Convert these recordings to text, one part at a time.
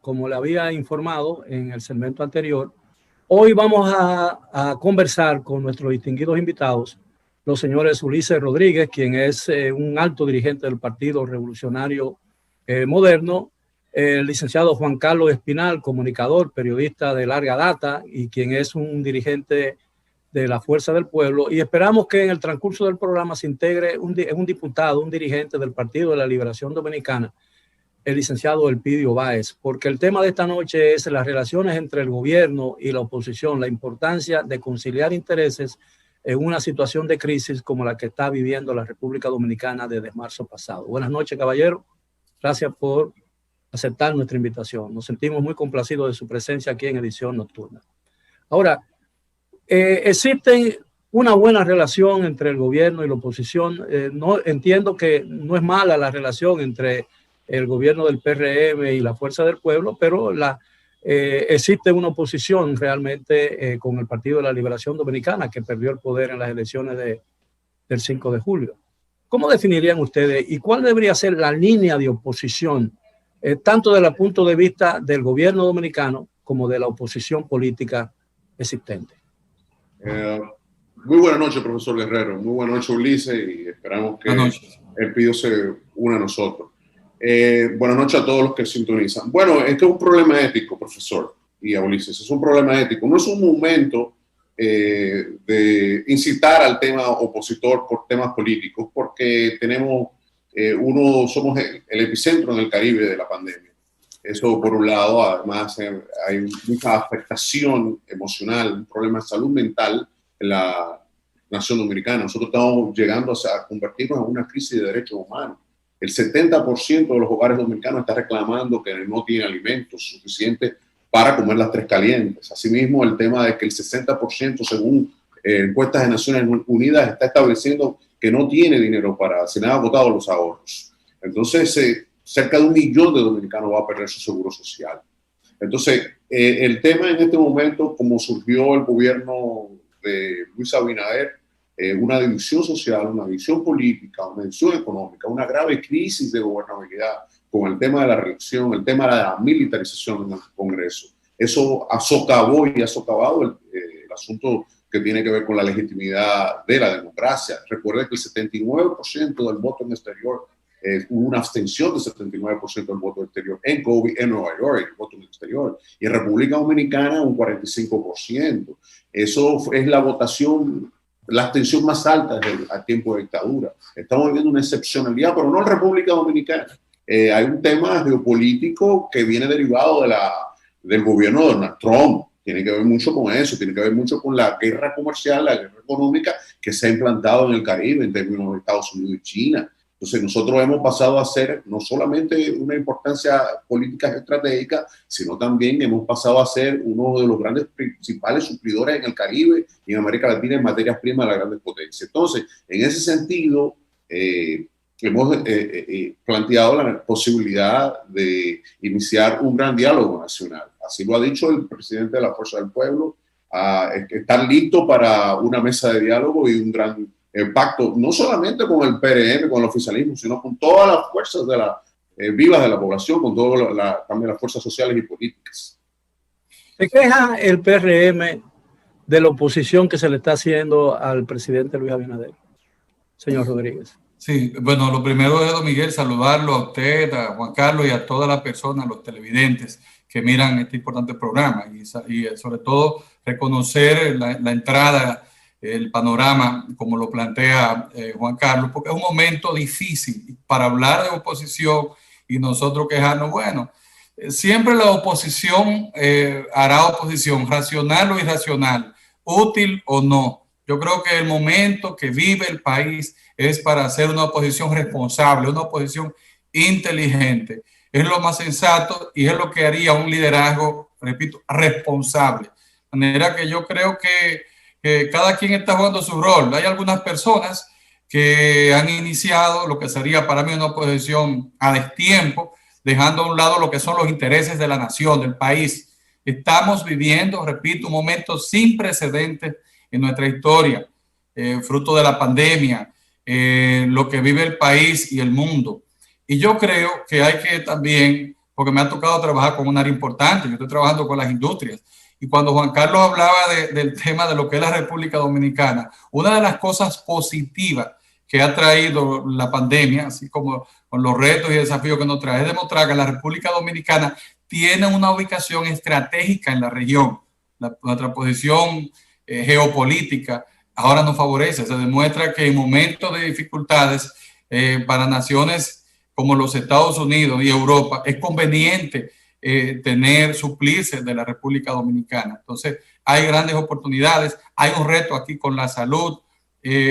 Como le había informado en el segmento anterior, hoy vamos a conversar con nuestros distinguidos invitados, los señores Ulises Rodríguez, quien es un alto dirigente del Partido Revolucionario Moderno, el licenciado Juan Carlos Espinal, comunicador, periodista de larga data y quien es un dirigente de la Fuerza del Pueblo, y esperamos que en el transcurso del programa se integre un diputado, un dirigente del Partido de la Liberación Dominicana, el licenciado Elpidio Báez, porque el tema de esta noche es las relaciones entre el gobierno y la oposición, la importancia de conciliar intereses en una situación de crisis como la que está viviendo la República Dominicana desde marzo pasado. Buenas noches, caballero. Gracias por aceptar nuestra invitación. Nos sentimos muy complacidos de su presencia aquí en Edición Nocturna. Ahora, existe una buena relación entre el gobierno y la oposición. No entiendo que no es mala la relación entre el gobierno del PRM y la Fuerza del Pueblo, pero existe una oposición realmente con el Partido de la Liberación Dominicana, que perdió el poder en las elecciones del 5 de julio. ¿Cómo definirían ustedes y cuál debería ser la línea de oposición, tanto desde el punto de vista del gobierno dominicano como de la oposición política existente? Muy buenas noches, profesor Guerrero. Muy buenas noches, Ulises, y esperamos que el Pido se una a nosotros. Buenas noches a todos los que sintonizan. Bueno, este es un problema ético, profesor, y a Ulises, es un problema ético. No es un momento de incitar al tema opositor por temas políticos, porque somos el epicentro en el Caribe de la pandemia. Eso por un lado. Además hay mucha afectación emocional, un problema de salud mental en la nación dominicana. Nosotros estamos llegando a convertirnos en una crisis de derechos humanos. El 70% de los hogares dominicanos está reclamando que no tienen alimentos suficientes para comer las tres calientes. Asimismo, el tema de que el 60%, según encuestas de Naciones Unidas, está estableciendo que no tiene dinero se le han agotado los ahorros. Entonces, cerca de 1 millón de dominicanos va a perder su seguro social. Entonces, el tema en este momento, como surgió el gobierno de Luis Abinader, una división social, una división política, una división económica, una grave crisis de gobernabilidad con el tema de la reelección, el tema de la militarización en el Congreso. Eso ha socavado y ha socavado el asunto que tiene que ver con la legitimidad de la democracia. Recuerde que el 79% del voto en exterior, hubo una abstención del 79% del voto exterior en Nueva York, el voto en exterior, y en República Dominicana un 45%. Eso es la votación, la abstención más alta desde el tiempo de dictadura. Estamos viviendo una excepcionalidad, pero no en República Dominicana. Hay un tema geopolítico que viene derivado del gobierno de Donald Trump. Tiene que ver mucho con eso, tiene que ver mucho con la guerra comercial, la guerra económica que se ha implantado en el Caribe en términos de Estados Unidos y China. Entonces nosotros hemos pasado a ser no solamente una importancia política estratégica, sino también hemos pasado a ser uno de los grandes principales suplidores en el Caribe y en América Latina en materias primas de las grandes potencias. Entonces, en ese sentido, hemos planteado la posibilidad de iniciar un gran diálogo nacional. Así lo ha dicho el presidente de la Fuerza del Pueblo, estar listo para una mesa de diálogo y un gran pacto, no solamente con el PRM, con el oficialismo, sino con todas las fuerzas vivas de la población, con también las fuerzas sociales y políticas. ¿Se queja el PRM de la oposición que se le está haciendo al presidente Luis Abinader, señor Rodríguez? Sí, bueno, lo primero es, don Miguel, saludarlo a usted, a Juan Carlos y a todas las personas, los televidentes que miran este importante programa y sobre todo reconocer la entrada, el panorama, como lo plantea Juan Carlos, porque es un momento difícil para hablar de oposición y nosotros quejarnos. Bueno, siempre la oposición hará oposición, racional o irracional, útil o no. Yo creo que el momento que vive el país es para hacer una oposición responsable, una oposición inteligente. Es lo más sensato y es lo que haría un liderazgo, repito, responsable. De manera que yo creo que cada quien está jugando su rol. Hay algunas personas que han iniciado lo que sería para mí una oposición a destiempo, dejando a un lado lo que son los intereses de la nación, del país. Estamos viviendo, repito, un momento sin precedentes en nuestra historia, fruto de la pandemia, lo que vive el país y el mundo. Y yo creo que hay que también porque me ha tocado trabajar con un área importante. Yo estoy trabajando con las industrias. Y cuando Juan Carlos hablaba del tema de lo que es la República Dominicana, una de las cosas positivas que ha traído la pandemia, así como con los retos y desafíos que nos trae, es demostrar que la República Dominicana tiene una ubicación estratégica en la región. Nuestra posición geopolítica ahora nos favorece. Se demuestra que en momentos de dificultades para naciones como los Estados Unidos y Europa es conveniente suplirse de la República Dominicana. Entonces hay grandes oportunidades, hay un reto aquí con la salud,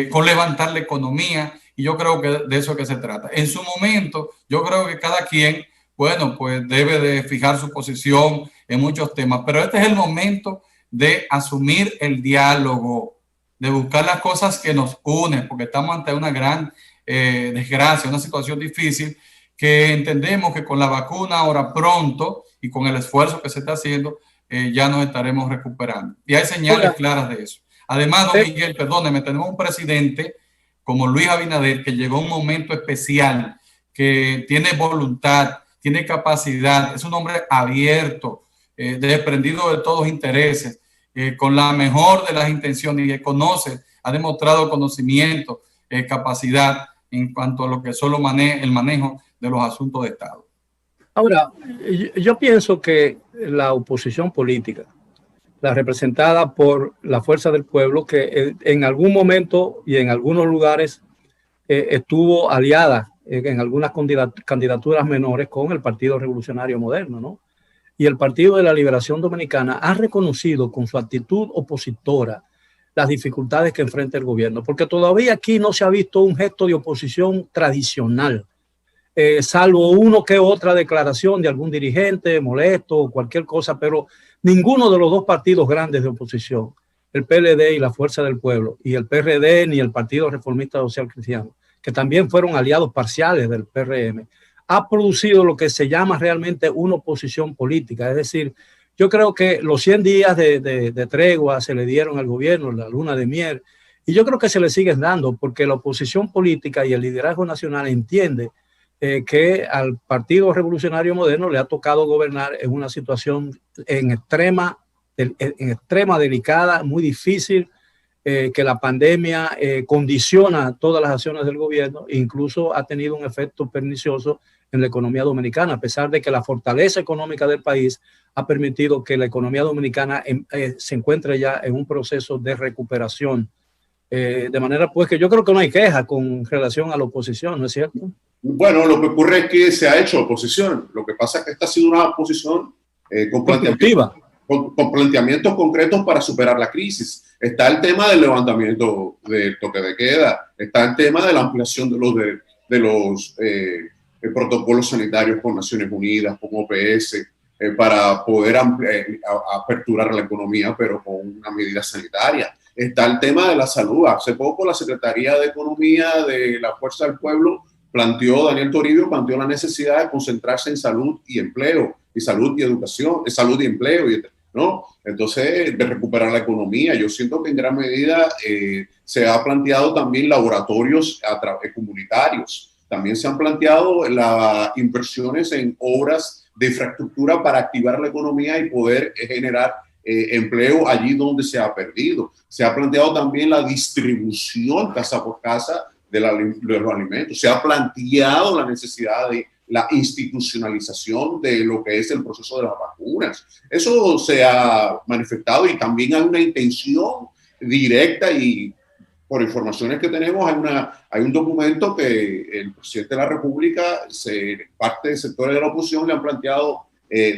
con levantar la economía, y yo creo que de eso es que se trata. En su momento, yo creo que cada quien, bueno, pues debe de fijar su posición en muchos temas, pero este es el momento de asumir el diálogo, de buscar las cosas que nos unen, porque estamos ante una gran desgracia, una situación difícil, que entendemos que con la vacuna ahora pronto y con el esfuerzo que se está haciendo, ya nos estaremos recuperando. Y hay señales claras de eso. Además, don Miguel, perdóneme, tenemos un presidente como Luis Abinader que llegó a un momento especial, que tiene voluntad, tiene capacidad, es un hombre abierto, desprendido de todos intereses, con la mejor de las intenciones, y que conoce, ha demostrado conocimiento, capacidad en cuanto a lo que son el manejo de los asuntos de Estado. Ahora, yo pienso que la oposición política, la representada por la Fuerza del Pueblo, que en algún momento y en algunos lugares estuvo aliada en algunas candidaturas menores con el Partido Revolucionario Moderno, ¿no? Y el Partido de la Liberación Dominicana ha reconocido con su actitud opositora las dificultades que enfrenta el gobierno, porque todavía aquí no se ha visto un gesto de oposición tradicional, salvo uno que otra declaración de algún dirigente molesto o cualquier cosa, pero ninguno de los dos partidos grandes de oposición, el PLD y la Fuerza del Pueblo, y el PRD ni el Partido Reformista Social Cristiano, que también fueron aliados parciales del PRM, ha producido lo que se llama realmente una oposición política. Es decir, yo creo que los 100 días de tregua se le dieron al gobierno, la luna de miel, y yo creo que se le siguen dando, porque la oposición política y el liderazgo nacional entiende que al Partido Revolucionario Moderno le ha tocado gobernar en una situación en extrema delicada, muy difícil, que la pandemia condiciona todas las acciones del gobierno e incluso ha tenido un efecto pernicioso en la economía dominicana, a pesar de que la fortaleza económica del país ha permitido que la economía dominicana se encuentre ya en un proceso de recuperación. De manera pues que yo creo que no hay queja con relación a la oposición, ¿no es cierto? Bueno, lo que ocurre es que se ha hecho oposición. Lo que pasa es que esta ha sido una oposición con planteamientos concretos para superar la crisis. Está el tema del levantamiento del toque de queda, está el tema de la ampliación de los protocolos sanitarios con Naciones Unidas, con OPS, para poder aperturar la economía, pero con una medida sanitaria. Está el tema de la salud. Hace poco la Secretaría de Economía de la Fuerza del Pueblo Daniel Toribio planteó la necesidad de concentrarse en salud y empleo, y salud y educación, salud y empleo, ¿no? Entonces, de recuperar la economía. Yo siento que en gran medida se ha planteado también laboratorios comunitarios. También se han planteado las inversiones en obras de infraestructura para activar la economía y poder generar empleo allí donde se ha perdido. Se ha planteado también la distribución casa por casa de los alimentos. Se ha planteado la necesidad de la institucionalización de lo que es el proceso de las vacunas. Eso se ha manifestado, y también hay una intención directa, y por informaciones que tenemos hay un documento que el presidente de la República, parte de sectores de la oposición le han planteado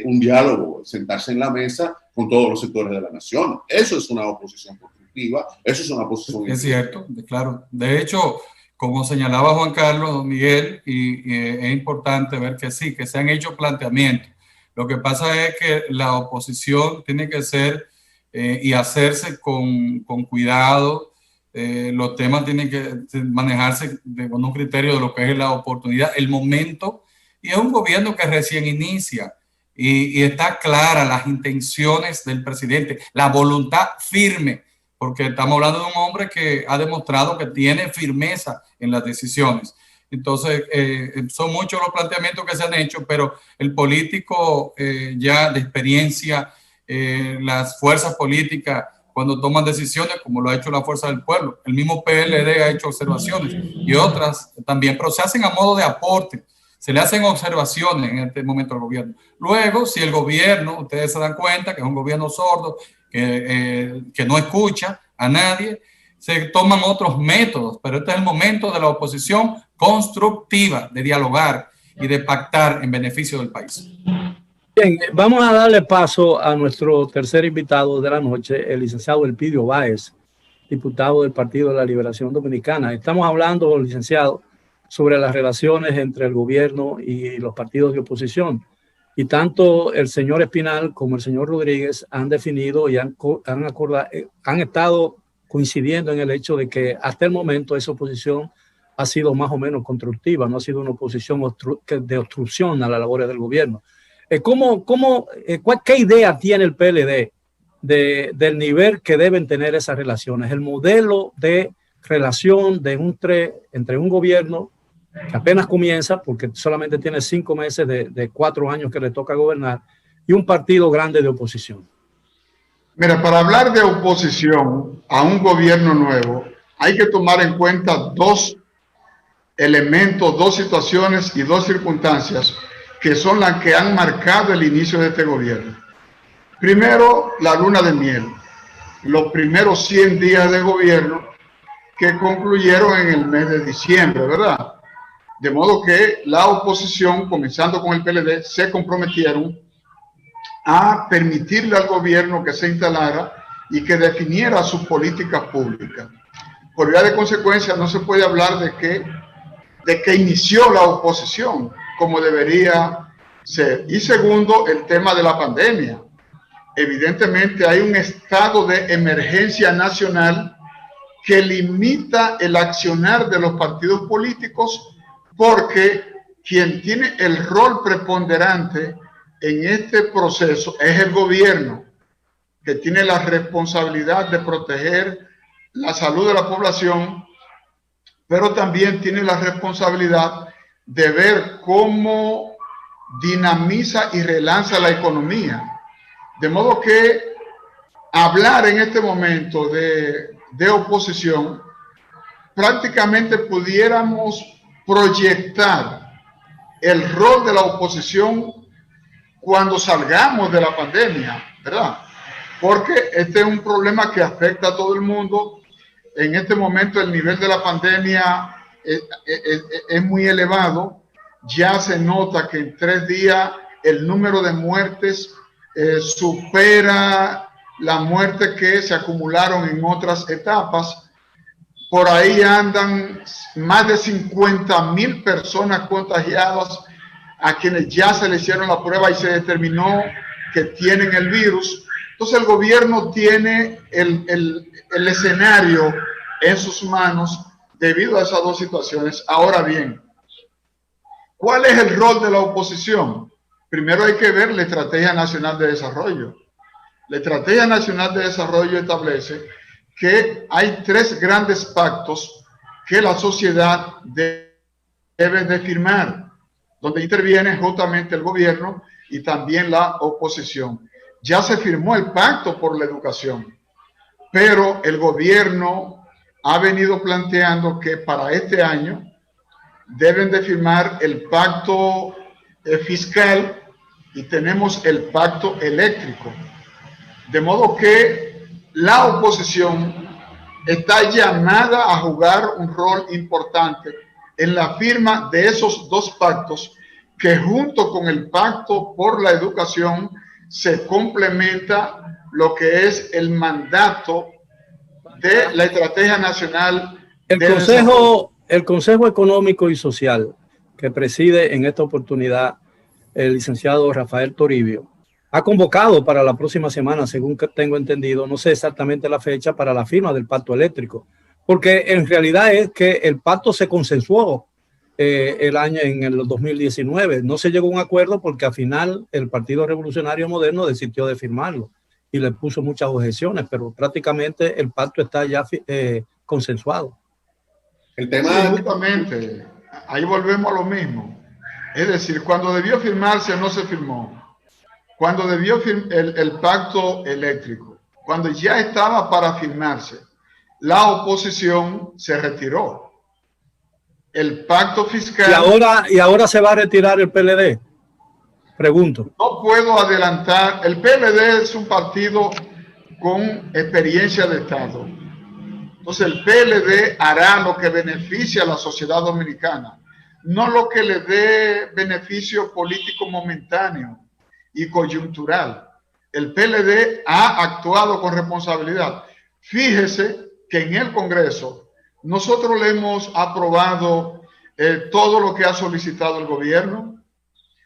un diálogo, sentarse en la mesa con todos los sectores de la nación. Eso es una oposición constructiva, eso es una oposición. Es cierto, claro. De hecho, como señalaba Juan Carlos, don Miguel, y es importante ver que sí, que se han hecho planteamientos. Lo que pasa es que la oposición tiene que ser y hacerse con cuidado. Los temas tienen que manejarse con un criterio de lo que es la oportunidad, el momento, y es un gobierno que recién inicia y está clara las intenciones del presidente, la voluntad firme, porque estamos hablando de un hombre que ha demostrado que tiene firmeza en las decisiones. Entonces, son muchos los planteamientos que se han hecho, pero el político ya de experiencia, las fuerzas políticas, cuando toman decisiones, como lo ha hecho la Fuerza del Pueblo, el mismo PLD ha hecho observaciones y otras también, pero se hacen a modo de aporte, se le hacen observaciones en este momento al gobierno. Luego, si el gobierno, ustedes se dan cuenta que es un gobierno sordo, que no escucha a nadie, se toman otros métodos, pero este es el momento de la oposición constructiva, de dialogar y de pactar en beneficio del país. Bien, vamos a darle paso a nuestro tercer invitado de la noche, el licenciado Elpidio Báez, diputado del Partido de la Liberación Dominicana. Estamos hablando, licenciado, sobre las relaciones entre el gobierno y los partidos de oposición. Y tanto el señor Espinal como el señor Rodríguez han definido y han estado coincidiendo en el hecho de que hasta el momento esa oposición ha sido más o menos constructiva, no ha sido una oposición de obstrucción a la labor del gobierno. ¿Qué idea tiene el PLD del nivel que deben tener esas relaciones? El modelo de relación entre un gobierno que apenas comienza, porque solamente tiene 5 meses de 4 años que le toca gobernar, y un partido grande de oposición. Mira, para hablar de oposición a un gobierno nuevo, hay que tomar en cuenta 2 elementos, 2 situaciones y 2 circunstancias que son las que han marcado el inicio de este gobierno. Primero, la luna de miel, los primeros 100 días de gobierno que concluyeron en el mes de diciembre, ¿verdad? De modo que la oposición, comenzando con el PLD, se comprometieron a permitirle al gobierno que se instalara y que definiera sus políticas públicas. Por vía de consecuencia, no se puede hablar de que inició la oposición como debería ser. Y segundo, el tema de la pandemia. Evidentemente hay un estado de emergencia nacional que limita el accionar de los partidos políticos, porque quien tiene el rol preponderante en este proceso es el gobierno, que tiene la responsabilidad de proteger la salud de la población, pero también tiene la responsabilidad de ver cómo dinamiza y relanza la economía. De modo que hablar en este momento de oposición, prácticamente pudiéramos proyectar el rol de la oposición cuando salgamos de la pandemia, ¿verdad? Porque este es un problema que afecta a todo el mundo. En este momento el nivel de la pandemia es muy elevado. Ya se nota que en 3 días el número de muertes supera la muerte que se acumularon en otras etapas. Por ahí andan más de 50,000 personas contagiadas, a quienes ya se le hicieron la prueba y se determinó que tienen el virus. Entonces el gobierno tiene el escenario en sus manos debido a esas 2 situaciones. Ahora bien, ¿cuál es el rol de la oposición? Primero hay que ver la Estrategia Nacional de Desarrollo. La Estrategia Nacional de Desarrollo establece que hay 3 grandes pactos que la sociedad debe de firmar, donde interviene justamente el gobierno y también la oposición. Ya se firmó el pacto por la educación, pero el gobierno ha venido planteando que para este año deben de firmar el pacto fiscal y tenemos el pacto eléctrico. De modo que la oposición está llamada a jugar un rol importante en la firma de esos 2 pactos, que junto con el pacto por la educación se complementa lo que es el mandato de la Estrategia Nacional de Desarrollo. El Consejo Económico y Social que preside en esta oportunidad el licenciado Rafael Toribio ha convocado para la próxima semana, según que tengo entendido, no sé exactamente la fecha, para la firma del pacto eléctrico, porque en realidad es que el pacto se consensuó en el 2019. No se llegó a un acuerdo porque al final el Partido Revolucionario Moderno desistió de firmarlo y le puso muchas objeciones, pero prácticamente el pacto está ya consensuado. El tema, sí, justamente. ahí volvemos a lo mismo. Es decir, cuando debió firmarse no se firmó. Cuando debió el pacto eléctrico, cuando ya estaba para firmarse, la oposición se retiró. El pacto fiscal... ¿Y ahora se va a retirar el PLD? Pregunto. No puedo adelantar. El PLD es un partido con experiencia de Estado. Entonces el PLD hará lo que beneficie a la sociedad dominicana, no lo que le dé beneficio político momentáneo y coyuntural. El PLD ha actuado con responsabilidad. Fíjese que en el Congreso nosotros le hemos aprobado todo lo que ha solicitado el gobierno.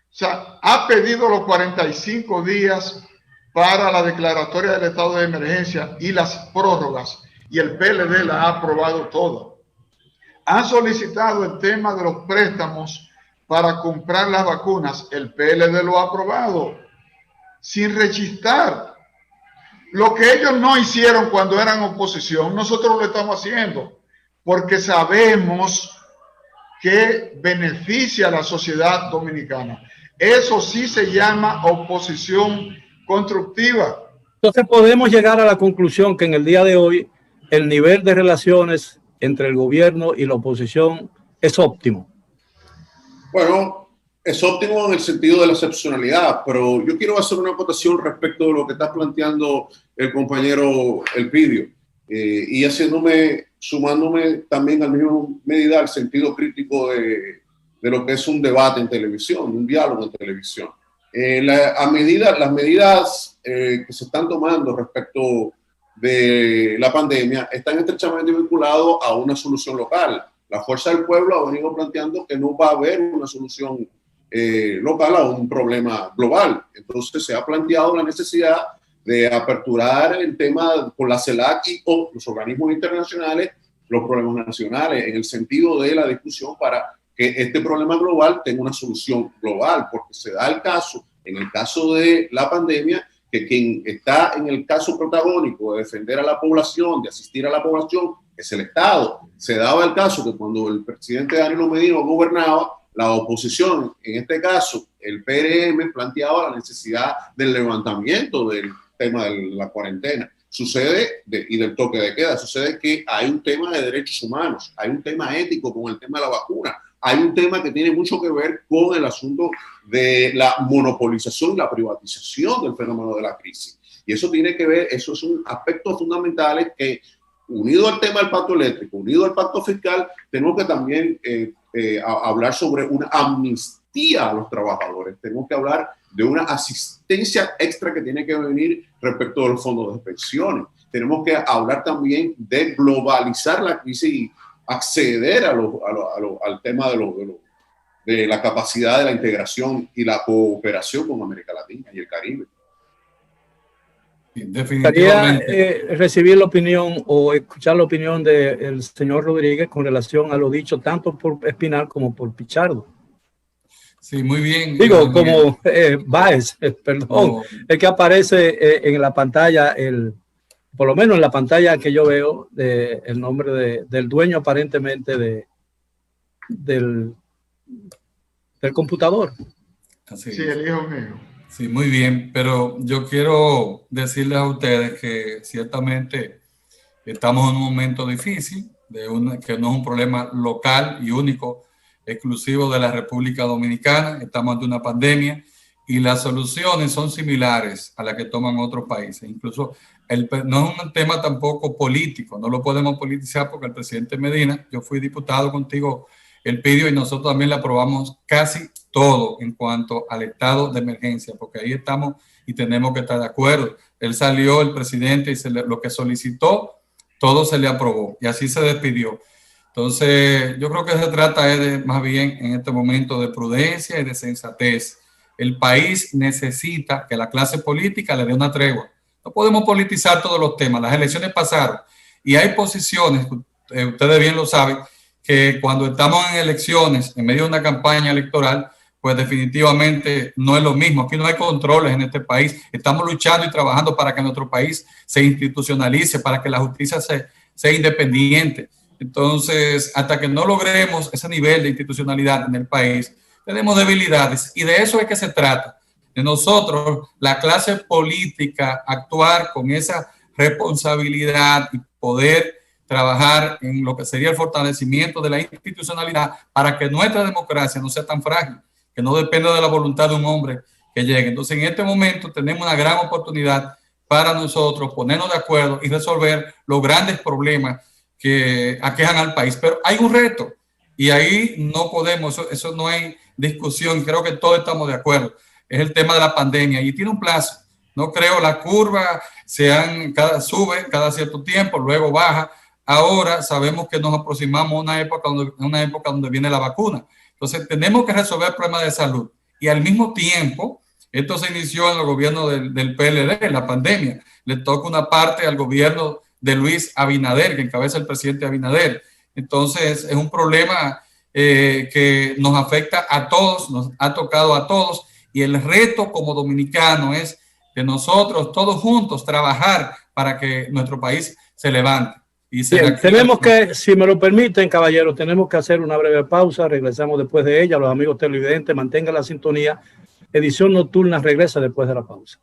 O sea, ha pedido los 45 días para la declaratoria del estado de emergencia y las prórrogas, y el PLD la ha aprobado toda. Han solicitado el tema de los préstamos para comprar las vacunas, el PLD lo ha aprobado, sin rechistar. Lo que ellos no hicieron cuando eran oposición, nosotros lo estamos haciendo, porque sabemos que beneficia a la sociedad dominicana. Eso sí se llama oposición constructiva. Entonces podemos llegar a la conclusión que en el día de hoy el nivel de relaciones entre el gobierno y la oposición es óptimo. Bueno, es óptimo en el sentido de la excepcionalidad, pero yo quiero hacer una acotación respecto de lo que está planteando el compañero Elpidio y sumándome también al mismo medida al sentido crítico de lo que es un debate en televisión, un diálogo en televisión. Las medidas que se están tomando respecto de la pandemia están estrechamente vinculados a una solución local. La Fuerza del Pueblo ha venido planteando que no va a haber una solución local a un problema global. Entonces se ha planteado la necesidad de aperturar el tema con la CELAC y o los organismos internacionales, los problemas nacionales, en el sentido de la discusión para que este problema global tenga una solución global, porque se da el caso, en el caso de la pandemia, que quien está en el caso protagónico de defender a la población, de asistir a la población, es el Estado. Se daba el caso que cuando el presidente Danilo Medina gobernaba, la oposición, en este caso el PRM, planteaba la necesidad del levantamiento del tema de la cuarentena. Y del toque de queda, sucede que hay un tema de derechos humanos, hay un tema ético con el tema de la vacuna, hay un tema que tiene mucho que ver con el asunto de la monopolización y la privatización del fenómeno de la crisis. Y eso tiene que ver, eso es un aspecto fundamental que, unido al tema del pacto eléctrico, unido al pacto fiscal, tenemos que también hablar sobre una amnistía a los trabajadores. Tenemos que hablar de una asistencia extra que tiene que venir respecto a los fondos de pensiones. Tenemos que hablar también de globalizar la crisis y acceder al tema de la capacidad de la integración y la cooperación con América Latina y el Caribe. Definitivamente. Quería recibir la opinión o escuchar la opinión del señor Rodríguez con relación a lo dicho tanto por Espinal como por Pichardo. Sí, muy bien. Digo, como Báez, perdón, el que aparece en la pantalla, por lo menos en la pantalla que yo veo, el nombre del dueño aparentemente del computador. Así sí, el hijo mío. Sí, muy bien, pero yo quiero decirles a ustedes que ciertamente estamos en un momento difícil, que no es un problema local y único, exclusivo de la República Dominicana. Estamos ante una pandemia y las soluciones son similares a las que toman otros países. Incluso no es un tema tampoco político, no lo podemos politizar porque el presidente Medina, yo fui diputado contigo, él pidió y nosotros también le aprobamos casi todo en cuanto al estado de emergencia, porque ahí estamos y tenemos que estar de acuerdo. Él salió, el presidente, y lo que solicitó, todo se le aprobó y así se despidió. Entonces, yo creo que se trata más bien en este momento de prudencia y de sensatez. El país necesita que la clase política le dé una tregua. No podemos politizar todos los temas. Las elecciones pasaron y hay posiciones, ustedes bien lo saben, que cuando estamos en elecciones, en medio de una campaña electoral, pues definitivamente no es lo mismo. Aquí no hay controles en este país. Estamos luchando y trabajando para que nuestro país se institucionalice, para que la justicia sea independiente. Entonces, hasta que no logremos ese nivel de institucionalidad en el país, tenemos debilidades y de eso es que se trata. De nosotros, la clase política, actuar con esa responsabilidad y poder trabajar en lo que sería el fortalecimiento de la institucionalidad para que nuestra democracia no sea tan frágil, que no dependa de la voluntad de un hombre que llegue. Entonces, en este momento tenemos una gran oportunidad para nosotros ponernos de acuerdo y resolver los grandes problemas que aquejan al país. Pero hay un reto y ahí no podemos, eso no hay discusión, creo que todos estamos de acuerdo. Es el tema de la pandemia y tiene un plazo. No creo la curva sube cada cierto tiempo, luego baja. Ahora sabemos que nos aproximamos a una época donde viene la vacuna. Entonces tenemos que resolver problemas de salud. Y al mismo tiempo, esto se inició en el gobierno del PLD, la pandemia. Le toca una parte al gobierno de Luis Abinader, que encabeza el presidente Abinader. Entonces es un problema que nos afecta a todos, nos ha tocado a todos. Y el reto como dominicano es de nosotros todos juntos trabajar para que nuestro país se levante. Bien, tenemos que, si me lo permiten, caballeros, tenemos que hacer una breve pausa. Regresamos después de ella. Los amigos televidentes, mantengan la sintonía. Edición Nocturna regresa después de la pausa.